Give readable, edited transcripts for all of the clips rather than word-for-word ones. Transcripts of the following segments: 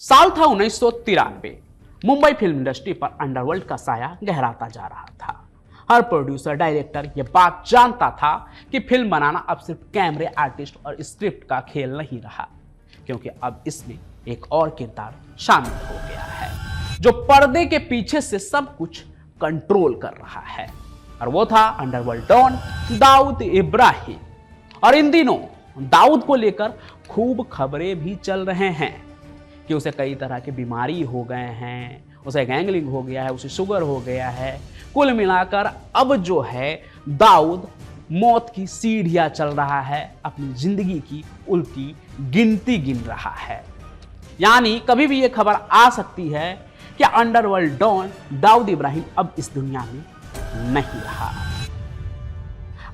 साल था 1993। Mumbai film industry पर अंडरवर्ल्ड का साया गहराता जा रहा था। हर प्रोड्यूसर डायरेक्टर यह बात जानता था कि फिल्म बनाना अब सिर्फ कैमरे, आर्टिस्ट और स्क्रिप्ट का खेल नहीं रहा, क्योंकि अब इसमें एक और किरदार शामिल हो गया है जो पर्दे के पीछे से सब कुछ कंट्रोल कर रहा है, और वो था अंडरवर्ल्ड डॉन दाऊद इब्राहिम। और इन दिनों दाऊद को लेकर खूब खबरें भी चल रहे हैं कि उसे कई तरह की बीमारी हो गए हैं, उसे गैंगलिंग हो गया है, उसे शुगर हो गया है। कुल मिलाकर अब जो है दाऊद मौत की सीढ़ियां चल रहा है, अपनी जिंदगी की उल्टी गिनती गिन रहा है। यानी कभी भी यह खबर आ सकती है कि अंडरवर्ल्ड डॉन दाऊद इब्राहिम अब इस दुनिया में नहीं रहा।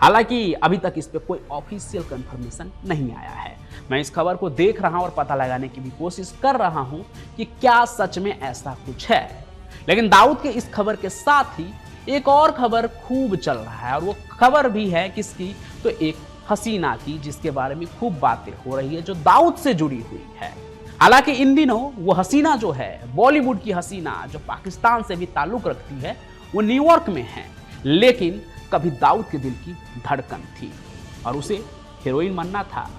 हालांकि अभी तक इस पे कोई ऑफिशियल कंफर्मेशन नहीं आया है। मैं इस खबर को देख रहा हूं और पता लगाने की भी कोशिश कर रहा हूं कि क्या सच में ऐसा कुछ है। लेकिन दाऊद के इस खबर के साथ ही एक और खबर खूब चल रहा है, और वो खबर भी है किसकी, तो एक हसीना की, जिसके बारे में खूब बातें हो रही है, जो दाऊद से जुड़ी हुई है। हालांकि इन दिनों वो हसीना जो है, बॉलीवुड की हसीना जो पाकिस्तान से भी ताल्लुक रखती है, वो न्यूयॉर्क में है, लेकिन कभी दाऊद के दिल की धड़कन थी और उसे हीरोइन बनना था।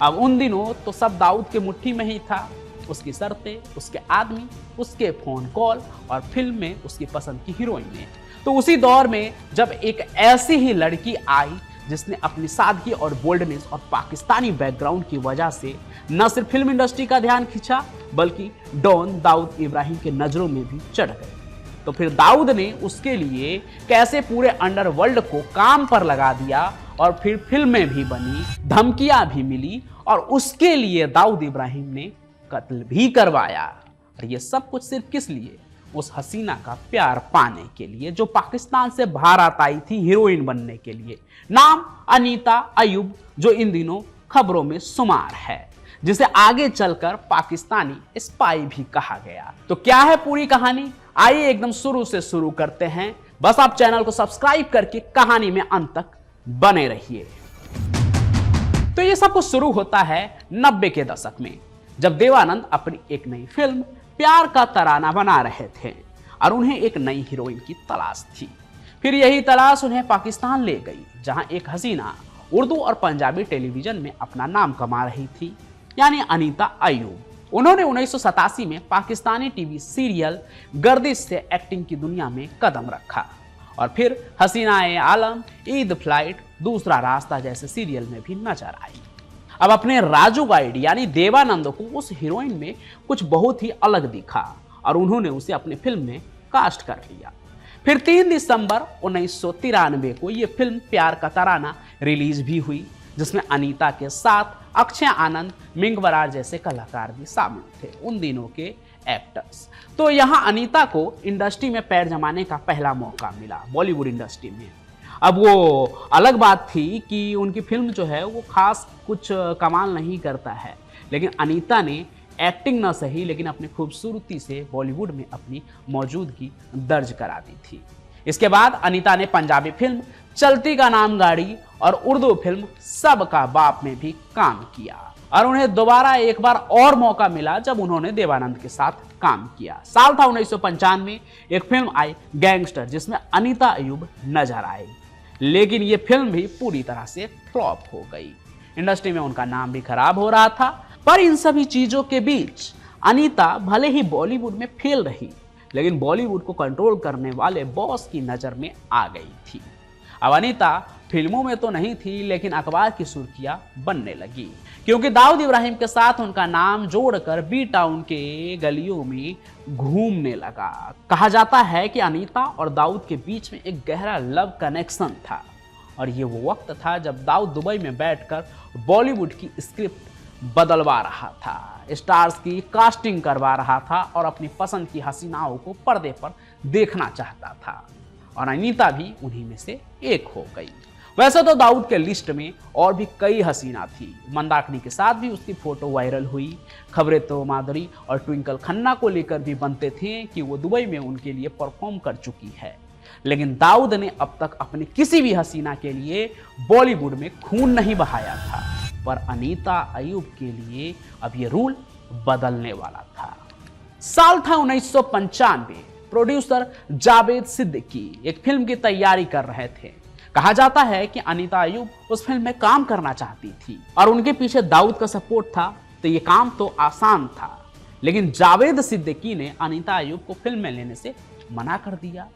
अब उन दिनों तो सब दाऊद के मुट्ठी में ही था, उसकी शर्तें, उसके आदमी, उसके फोन कॉल और फिल्म में उसकी पसंद की हीरोइनें। तो उसी दौर में जब एक ऐसी ही लड़की आई जिसने अपनी सादगी और बोल्डनेस और पाकिस्तानी बैकग्राउंड की वजह से न सिर्फ फिल्म इंडस्ट्री का ध्यान खींचा, बल्कि डॉन दाऊद इब्राहिम के नजरों में भी चढ़ गए, तो फिर दाऊद ने उसके लिए कैसे पूरे अंडरवर्ल्ड को काम पर लगा दिया, और फिर फिल्में भी बनी, धमकियां भी मिली, और उसके लिए दाऊद इब्राहिम ने कत्ल भी करवाया। और ये सब कुछ सिर्फ किस लिए? उस हसीना का प्यार पाने के लिए, जो पाकिस्तान से भारत आई थी हीरोइन बनने के लिए। नाम अनीता अयूब, जो इन दिनों खबरों में शुमार है, जिसे आगे चलकर पाकिस्तानी स्पाई भी कहा गया। तो क्या है पूरी कहानी? आइए एकदम शुरू से शुरू करते हैं। बस आप चैनल को सब्सक्राइब करके कहानी में अंत तक बने रहिए। तो ये सब कुछ शुरू होता है 90 के दशक में, जब देवानंद अपनी एक नई फिल्म प्यार का तराना बना रहे थे और उन्हें एक नई हीरोइन की तलाश थी। फिर यही तलाश उन्हें पाकिस्तान ले गई, जहां एक हसीना उर्दू और पंजाबी टेलीविजन में अपना नाम कमा रही थी, यानी अनीता अयूब। उन्होंने 1987 में पाकिस्तानी टीवी सीरियल गर्दिश से एक्टिंग की दुनिया में कदम रखा, और फिर हसीना-ए आलम, ईद फ्लाइट, दूसरा रास्ता जैसे सीरियल में भी नजर आई। अब अपने राजू गाइड यानी देवानंद को उस हीरोइन में कुछ बहुत ही अलग दिखा, और उन्होंने उसे अपनी फिल्म में कास्ट कर लिया। फिर 3 दिसंबर 1993 को यह फिल्म प्यार का तराना रिलीज भी हुई, जिसमें अनीता के साथ अक्षय आनंद, मिंगवरार जैसे कलाकार भी शामिल थे, उन दिनों के एक्टर्स। तो यहाँ अनीता को इंडस्ट्री में पैर जमाने का पहला मौका मिला, बॉलीवुड इंडस्ट्री में। अब वो अलग बात थी कि उनकी फिल्म जो है वो खास कुछ कमाल नहीं करता है, लेकिन अनीता ने एक्टिंग न सही, लेकिन अपनी खूबसूरती से बॉलीवुड में अपनी मौजूदगी दर्ज करा दी थी। इसके बाद अनीता ने पंजाबी फिल्म चलती का नाम गाड़ी और उर्दू फिल्म सब का बाप में भी काम किया, और उन्हें दोबारा एक बार और मौका मिला जब उन्होंने देवानंद के साथ काम किया। साल था 1995। एक फिल्म आई गैंगस्टर, जिसमें अनीता अयूब नजर आई, लेकिन ये फिल्म भी पूरी तरह से फ्लॉप हो गई। इंडस्ट्री में उनका नाम भी खराब हो रहा था। पर इन सभी चीजों के बीच अनीता भले ही बॉलीवुड में फेल रही, लेकिन बॉलीवुड को कंट्रोल करने वाले बॉस की नजर में आ गई थी। अब अनीता फिल्मों में तो नहीं थी, लेकिन अखबार की सुर्खियां बनने लगी, क्योंकि दाऊद इब्राहिम के साथ उनका नाम जोड़कर बी टाउन के गलियों में घूमने लगा। कहा जाता है कि अनीता और दाऊद के बीच में एक गहरा लव कनेक्शन था, और ये वो वक्त था जब दाऊद दुबई में बैठकर बॉलीवुड की स्क्रिप्ट बदलवा रहा था, स्टार्स की कास्टिंग करवा रहा था, और अपनी पसंद की हसीनाओं को पर्दे पर देखना चाहता था, और अनीता भी उन्हीं में से एक हो गई। वैसे तो दाऊद के लिस्ट में और भी कई हसीना थी। मंदाकिनी के साथ भी उसकी फोटो वायरल हुई। खबरें तो माधुरी और ट्विंकल खन्ना को लेकर भी बनते थे कि वो दुबई में उनके लिए परफॉर्म कर चुकी है, लेकिन दाऊद ने अब तक अपनी किसी भी हसीना के लिए बॉलीवुड में खून नहीं बहाया था। पर अनीता अयूब के लिए अब ये रूल बदलने वाला था। साल था 1995। प्रोड्यूसर जावेद सिद्दीकी एक फिल्म की तैयारी कर रहे थे। कहा जाता है कि अनीता अयूब उस फिल्म में काम करना चाहती थी और उनके पीछे दाऊद का सपोर्ट था, तो ये काम तो आसान था। लेकिन जावेद सिद्दीकी ने अनीता अयूब को फिल्म में लेने से मना कर दिया,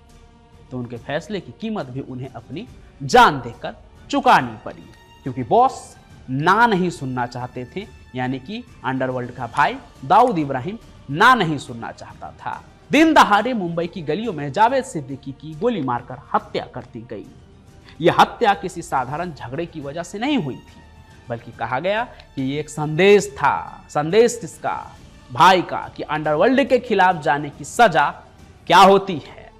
तो उनके फैसले की कीमत भी उन्हें अपनी जान देकर चुकानी पड़ी, क्योंकि बॉस ना नहीं सुनना चाहते थे। यानी कि अंडरवर्ल्ड का भाई दाऊद इब्राहिम ना नहीं सुनना चाहता था। दिन दहाड़े मुंबई की गलियों में जावेद सिद्दीकी की गोली मारकर हत्या कर दी गई। यह हत्या किसी साधारण झगड़े की वजह से नहीं हुई थी, बल्कि कहा गया कि ये एक संदेश था। संदेश किसका? भाई का, कि अंडरवर्ल्ड के खिलाफ जाने की सजा क्या होती है।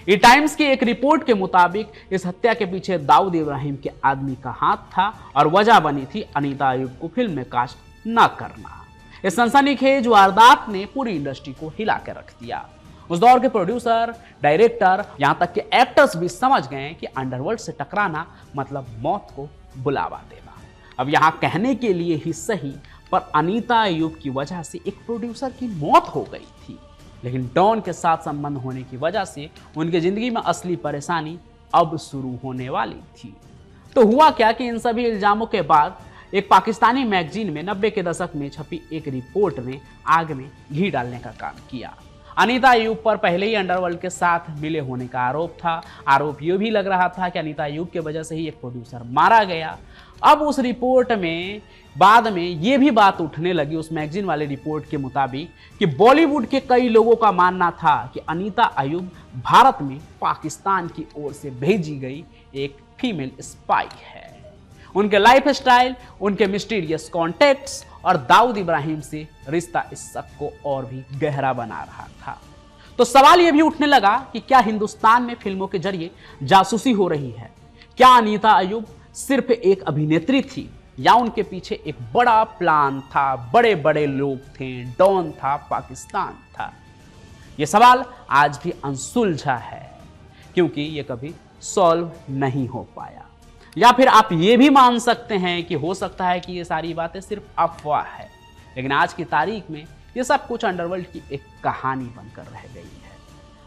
ई टाइम्स की एक रिपोर्ट के मुताबिक इस हत्या के पीछे दाऊद इब्राहिम के आदमी का हाथ था और वजह बनी थी अनीता अयूब को फिल्म में कास्ट न करना। इस सनसनीखेज वारदात ने पूरी इंडस्ट्री को हिला के रख दिया। उस दौर के प्रोड्यूसर, डायरेक्टर, यहां तक कि एक्टर्स भी समझ गए कि अंडरवर्ल्ड से टकराना मतलब मौत को बुलावा देना। अब यहां कहने के लिए ही सही, पर अनीता अयूब की वजह से एक प्रोड्यूसर की मौत हो गई थी। लेकिन डॉन के साथ संबंध होने की वजह से उनकी जिंदगी में असली परेशानी अब शुरू होने वाली थी। तो हुआ क्या कि इन सभी इल्जामों के बाद एक पाकिस्तानी मैगजीन में 90 के दशक में छपी एक रिपोर्ट ने आग में घी डालने का काम किया। अनीता अयूब पर पहले ही अंडरवर्ल्ड के साथ मिले होने का आरोप था। आरोप यह भी लग रहा था कि अनीता अयूब की वजह से ही एक प्रोड्यूसर मारा गया। अब उस रिपोर्ट में बाद में यह भी बात उठने लगी, उस मैगजीन वाले रिपोर्ट के मुताबिक, कि बॉलीवुड के कई लोगों का मानना था कि अनीता अयूब भारत में पाकिस्तान की ओर से भेजी गई एक फीमेल स्पाई है। उनके लाइफ स्टाइल, उनके मिस्टीरियस कॉन्टेक्ट्स और दाऊद इब्राहिम से रिश्ता इस शक को और भी गहरा बना रहा था। तो सवाल यह भी उठने लगा कि क्या हिंदुस्तान में फिल्मों के जरिए जासूसी हो रही है? क्या अनीता अयूब सिर्फ एक अभिनेत्री थी, या उनके पीछे एक बड़ा प्लान था, बड़े बड़े लोग थे, डॉन था, पाकिस्तान था? यह सवाल आज भी अनसुलझा है, क्योंकि यह कभी सॉल्व नहीं हो पाया। या फिर आप ये भी मान सकते हैं कि हो सकता है कि ये सारी बातें सिर्फ अफवाह है, लेकिन आज की तारीख में ये सब कुछ अंडरवर्ल्ड की एक कहानी बनकर रह गई है।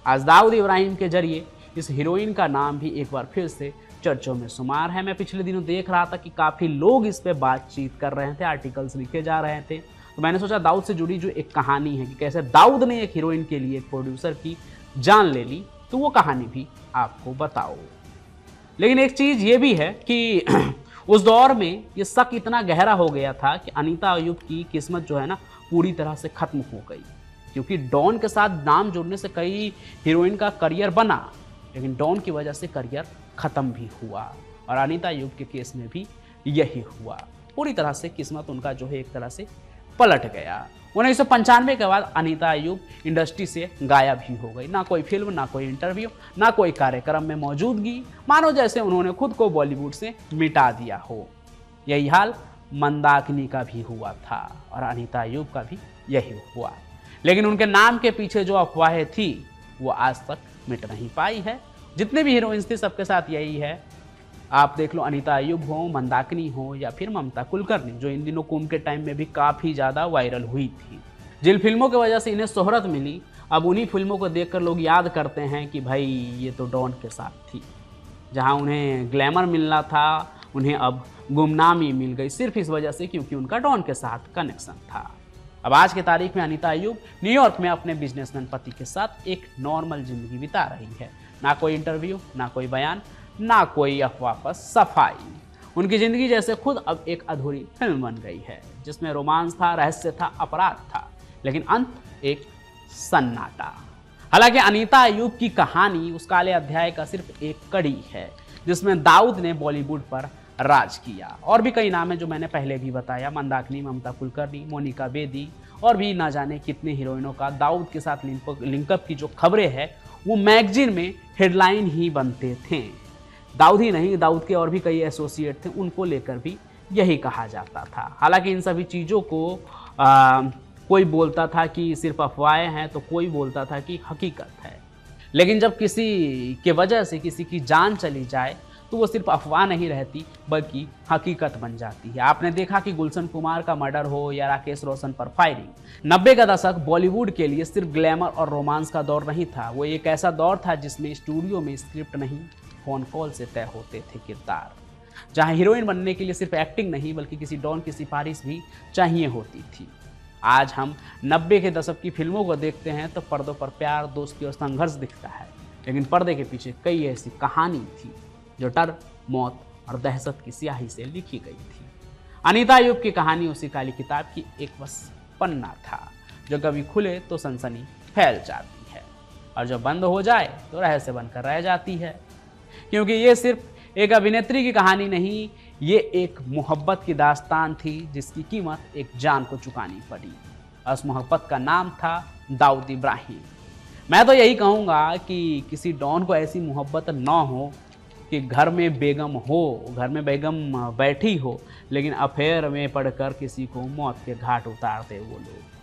आज दाऊद इब्राहिम के जरिए इस हीरोइन का नाम भी एक बार फिर से चर्चों में शुमार है। मैं पिछले दिनों देख रहा था कि काफ़ी लोग इस पे बातचीत कर रहे थे, आर्टिकल्स लिखे जा रहे थे, तो मैंने सोचा दाऊद से जुड़ी जो एक कहानी है कि कैसे दाऊद ने एक हीरोइन के लिए एक प्रोड्यूसर की जान ले ली, तो वो कहानी भी आपको बताओ। लेकिन एक चीज़ ये भी है कि उस दौर में ये शक इतना गहरा हो गया था कि अनीता अयूब की किस्मत जो है ना पूरी तरह से ख़त्म हो गई, क्योंकि डॉन के साथ नाम जुड़ने से कई हीरोइन का करियर बना, लेकिन डॉन की वजह से करियर ख़त्म भी हुआ। और अनीता अयूब के केस में भी यही हुआ। पूरी तरह से किस्मत उनका जो है एक तरह से पलट गया। 1995 के बाद अनीता अयूब इंडस्ट्री से गायब ही हो गई। ना कोई फिल्म, ना कोई इंटरव्यू, ना कोई कार्यक्रम में मौजूदगी, मानो जैसे उन्होंने खुद को बॉलीवुड से मिटा दिया हो। यही हाल मंदाकिनी का भी हुआ था और अनीता अयूब का भी यही हुआ। लेकिन उनके नाम के पीछे जो अफवाहें थी वो आज तक मिट नहीं पाई है। जितने भी हीरोइंस थे सबके साथ यही है। आप देख लो, अनीता अयूब हो, मंदाकिनी हो, या फिर ममता कुलकर्णी, जो इन दिनों कुंभ के टाइम में भी काफ़ी ज़्यादा वायरल हुई थी। जिन फिल्मों की वजह से इन्हें शोहरत मिली, अब उन्हीं फिल्मों को देखकर लोग याद करते हैं कि भाई ये तो डॉन के साथ थी। जहां उन्हें ग्लैमर मिलना था, उन्हें अब गुमनामी मिल गई, सिर्फ इस वजह से क्योंकि उनका डॉन के साथ कनेक्शन था। अब आज की तारीख में अनीता अयूब न्यूयॉर्क में अपने बिजनेसमैन पति के साथ एक नॉर्मल जिंदगी बिता रही है। ना कोई इंटरव्यू, ना कोई बयान, ना कोई अफवाह पर सफाई। उनकी जिंदगी जैसे खुद अब एक अधूरी फिल्म बन गई है, जिसमें रोमांस था, रहस्य था, अपराध था, लेकिन अंत एक सन्नाटा। हालांकि अनीता अयूब की कहानी उस काले अध्याय का सिर्फ एक कड़ी है, जिसमें दाऊद ने बॉलीवुड पर राज किया। और भी कई नाम है जो मैंने पहले भी बताया, मंदाकिनी, ममता कुलकर्णी, मोनिका बेदी और भी ना जाने कितने हीरोइनों का दाऊद के साथ लिंकअप की जो खबरें हैं वो मैगजीन में हेडलाइन ही बनते थे। दाऊद ही नहीं, दाऊद के और भी कई एसोसिएट थे, उनको लेकर भी यही कहा जाता था। हालांकि इन सभी चीज़ों को कोई बोलता था कि सिर्फ अफवाहें हैं, तो कोई बोलता था कि हकीकत है। लेकिन जब किसी के वजह से किसी की जान चली जाए तो वो सिर्फ अफवाह नहीं रहती बल्कि हकीकत बन जाती है। आपने देखा कि गुलशन कुमार का मर्डर हो या राकेश रोशन पर फायरिंग, 90 का दशक बॉलीवुड के लिए सिर्फ ग्लैमर और रोमांस का दौर नहीं था। वो एक ऐसा दौर था जिसमें स्टूडियो में स्क्रिप्ट नहीं, फोन कॉल से तय होते थे किरदार, जहां हीरोइन बनने के लिए सिर्फ एक्टिंग नहीं बल्कि किसी डॉन की सिफारिश भी चाहिए होती थी। आज हम 90 के दशक की फिल्मों को देखते हैं तो पर्दों पर प्यार, दोस्ती और संघर्ष दिखता है, लेकिन पर्दे के पीछे कई ऐसी कहानी थी जो डर, मौत और दहशत की स्याही से लिखी गई थी। अनीता अयूब की कहानी उसी काली किताब की एक बस पन्ना था, जो कभी खुले तो सनसनी फैल जाती है और जो बंद हो जाए तो रहस्य बनकर रह जाती है। क्योंकि ये सिर्फ एक अभिनेत्री की कहानी नहीं, ये एक मोहब्बत की दास्तान थी जिसकी कीमत एक जान को चुकानी पड़ी। उस मोहब्बत का नाम था दाऊद इब्राहिम। मैं तो यही कहूँगा कि किसी डॉन को ऐसी मोहब्बत ना हो कि घर में बेगम बैठी हो लेकिन अफेयर में पढ़कर किसी को मौत के घाट उतारते वो लोग।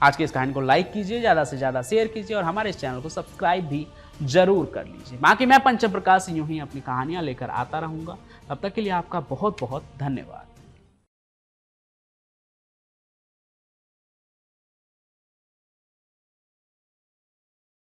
आज की इस कहानी को लाइक कीजिए, ज़्यादा से ज़्यादा शेयर कीजिए और हमारे इस चैनल को सब्सक्राइब भी जरूर कर लीजिए। बाकी मैं पंचम प्रकाश यूं ही अपनी कहानियां लेकर आता रहूँगा। तब तक के लिए आपका बहुत बहुत धन्यवाद।